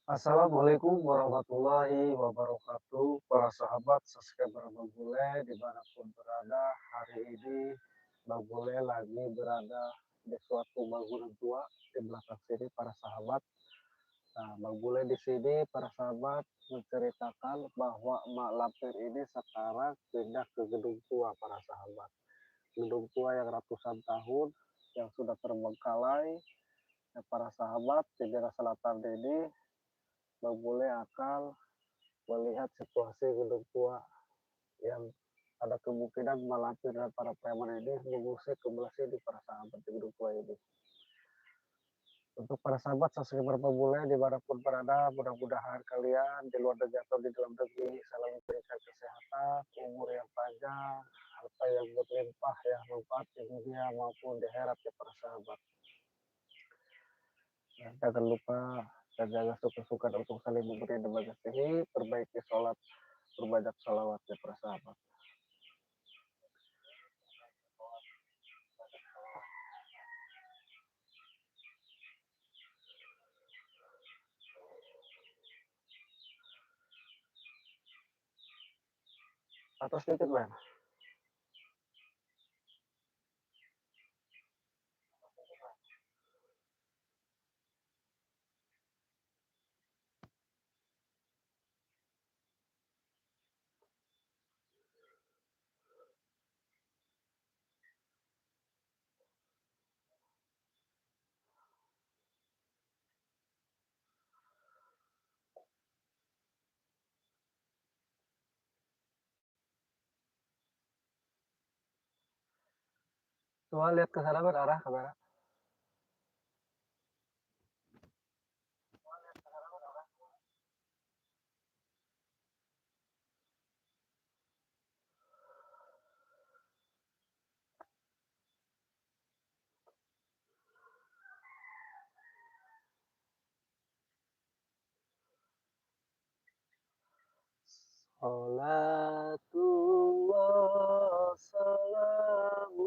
Assalamualaikum warahmatullahi wabarakatuh. Para sahabat subscriber Bang Bule dimanapun berada, hari ini Bang Bule lagi berada di suatu bangunan tua di belakang sini para sahabat. Nah, Bang Bule di sini para sahabat menceritakan bahwa Mak Lampir ini sekarang pindah ke gedung tua para sahabat. Gedung tua yang ratusan tahun yang sudah terbengkalai. Ya, para sahabat di daerah selatan ini Bang Bule akan melihat situasi gedung tua yang ada kemungkinan Malampir dan para preman ini mengusir ke belah sini para sahabat di gedung tua ini. Untuk para sahabat subscriber Bang Bule dimanapun berada, mudah-mudahan kalian di luar negeri atau di dalam negeri selalu diberikan kesehatan, umur yang panjang, harta yang berlimpah, yang manfaat di dunia maupun di akhirat ya para sahabat. Nah, jangan lupa dan jangan suka-suka untuk saling memberi dan mengasihi, perbaiki sholat, berbanyak salawat ya para sahabat. Atau sedikit men. Coba lihat ke sana men, arah kamera. Salatullah salamullah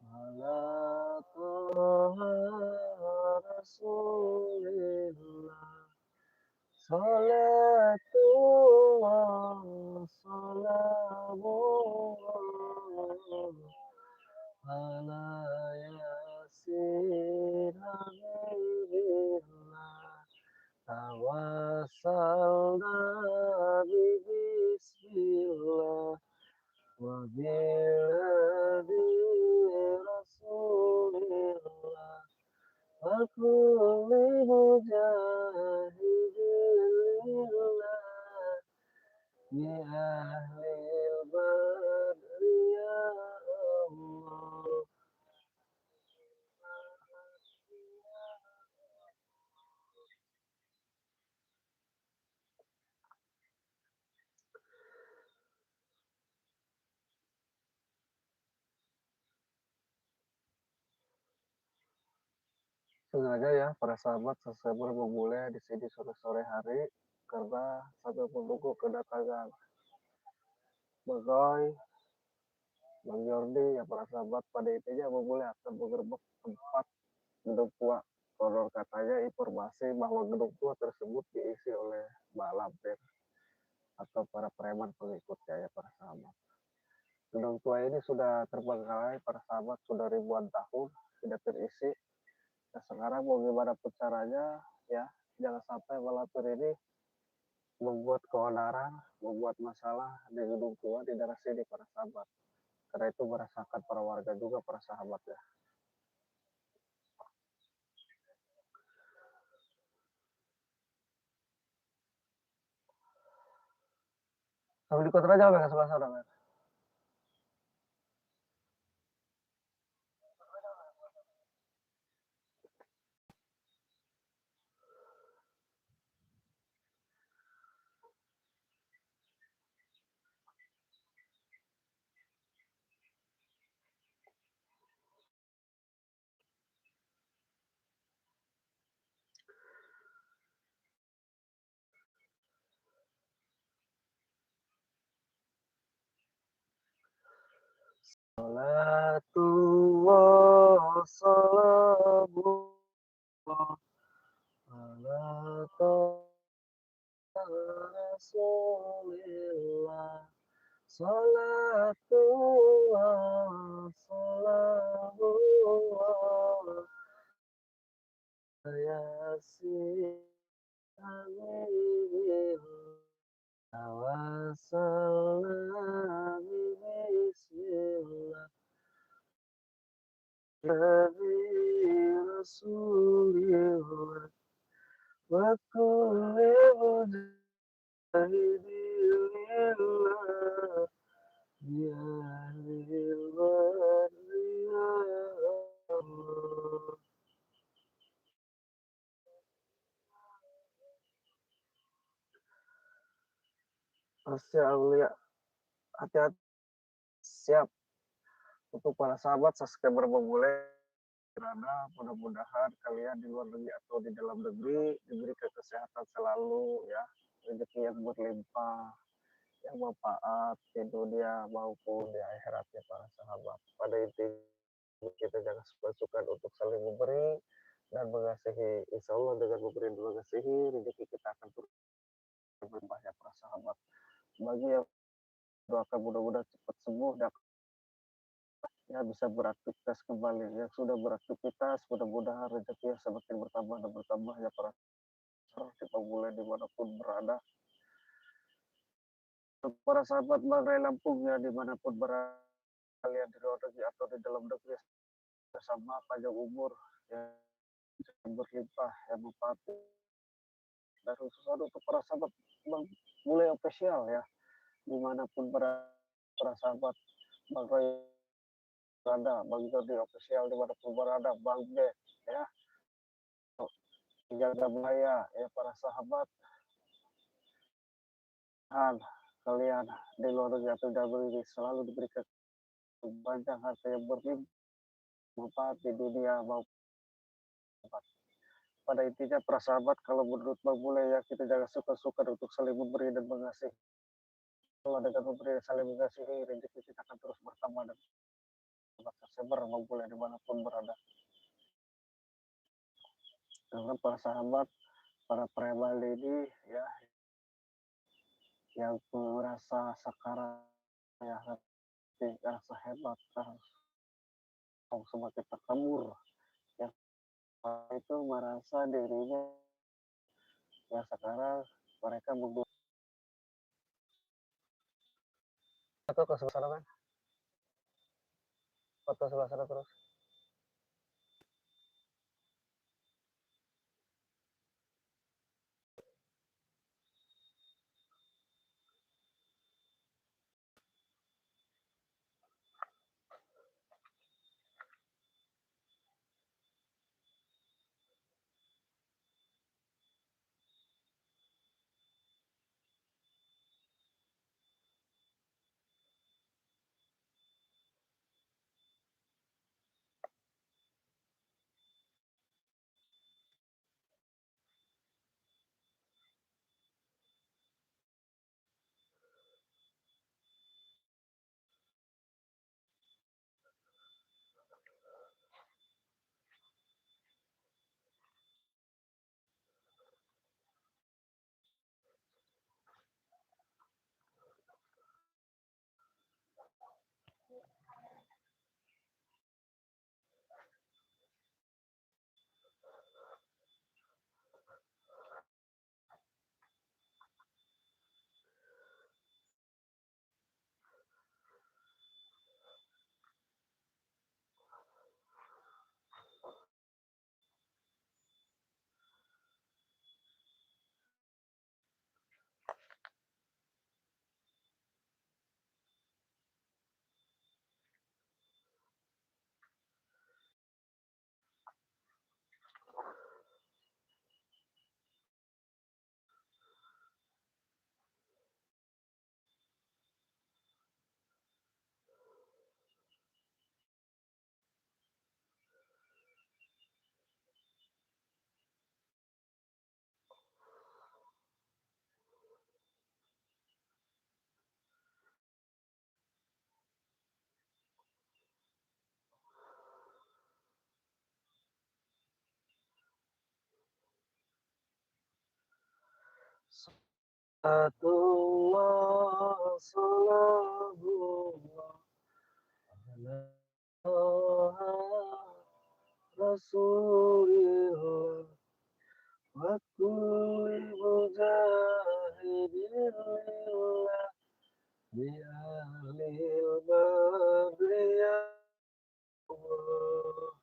ala toha rasulillah. Salatullah salamullah ala yasin habibillah. Tawassalna bismillah wa biladi rasulillah wa kulli mujahidillah bi ahlil badri ya Allah. Sengaja ya para sahabat subscriber memulai di sini sore-sore hari karena sambil menunggu kedatangan Bagoy, Bang Jordi ya para sahabat pada intinya memulai akan menggerbek tempat gedung tua. Konon katanya informasi bahwa gedung tua tersebut diisi oleh Mbak Lampir atau para preman pengikutnya ya para sahabat. Gedung tua ini sudah terbengkalai para sahabat, sudah ribuan tahun tidak terisi. Nah, sekarang mau gimana pun caranya ya jangan sampai Malampir ini membuat keonaran, membuat masalah di gedung tua di daerah sini para sahabat. Karena itu merasakan para warga juga para sahabat ya. Sambil di kontra aja ke sebelah sana men. Salatullah salamullah Rasulillah, salatullah, salamullah, yasin habibillah, tawassalna bismillah, nabi rasulillah, wa kulli mujahidillah, ya ahlil barri ya Allah. Masya Allah ya, hati-hati, siap untuk para sahabat subscriber Bangule berada, mudah-mudahan kalian di luar negeri atau di dalam negeri diberikan kesehatan selalu ya, rezeki yang berlimpah, yang manfaat di dunia maupun di akhirat ya para sahabat. Pada intinya kita jangan suka untuk saling memberi dan mengasihi. Insya Allah dengan memberi dan mengasihi rezeki kita akan terus berlimpah ya para sahabat. Bagi yang doakan mudah-mudahan cepat sembuh dan ya bisa beraktivitas kembali. Yang sudah beraktivitas mudah-mudahan rezekinya semakin bertambah dan bertambah ya para kita mulai dimanapun berada. Para sahabat Bangrai Lampung ya dimanapun berada kalian di luar negeri atau di dalam negeri bersama panjang umur yang berlimpah yang bupati dan khususnya untuk para sahabat Bang mulai official ya dimanapun berada para sahabat Bangrai berada Bang Jody official dimanapun berada Bang B ya jaga Maya ya para sahabat kalian di luar negeri atau dalam negeri selalu diberikan banyak harta yang berlimpah manfaat di dunia maupun pada intinya para sahabat kalau menurut Bang Bule ya kita jangan suka-suka untuk saling memberi dan mengasihi. Kalau dengan memberi dan saling mengasihi rezeki kita akan terus bertambah dan tersebar Bang Bule dimanapun berada. Dengan para sahabat para preman ini ya yang merasa sekarang ya rasa hebat semakin terkabur yang itu merasa dirinya yang sekarang mereka menggunakan atau ke sebelah sana kan foto sebelah sana terus Atullah salamullah ala Toha Rasulillah wa kulli mujahidin lillah bi ahlil badri ya Allah.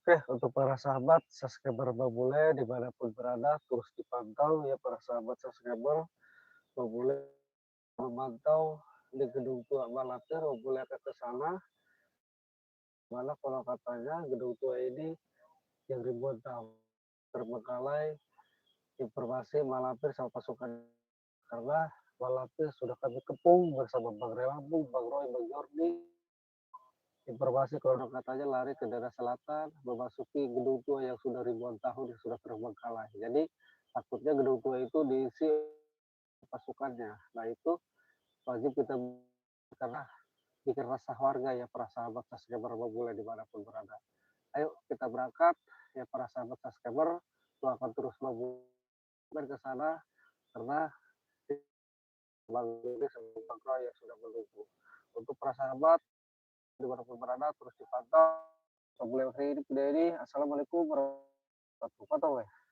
Oke, untuk para sahabat subscriber Babule dimanapun berada, terus dipantau ya para sahabat subscriber Babule memantau di gedung tua Malatir, Babule ke sana. Mana kalau katanya gedung tua ini yang ribuan tahun terbengkalai informasi Malampir sama pasukan karena Malampir sudah kami kepung bersama Bang Relambung, Bang Roy, Bang Jordi. Informasi kalau katanya lari ke daerah selatan, memasuki gedung tua yang sudah ribuan tahun yang sudah terbengkalai. Jadi takutnya gedung tua itu diisi pasukannya. Nah itu wajib kita karena bikin resah warga ya para sahabat subscriber Babule dimanapun berada. Ayo kita berangkat ya para sahabat subscriber, akan terus Babule ke sana karena Bang Willy sama Bang Roy yang sudah menunggu. Untuk para sahabat dimanapun berada terus dipantau. Babule ini, Assalamualaikum warahmatullahi wabarakatuh.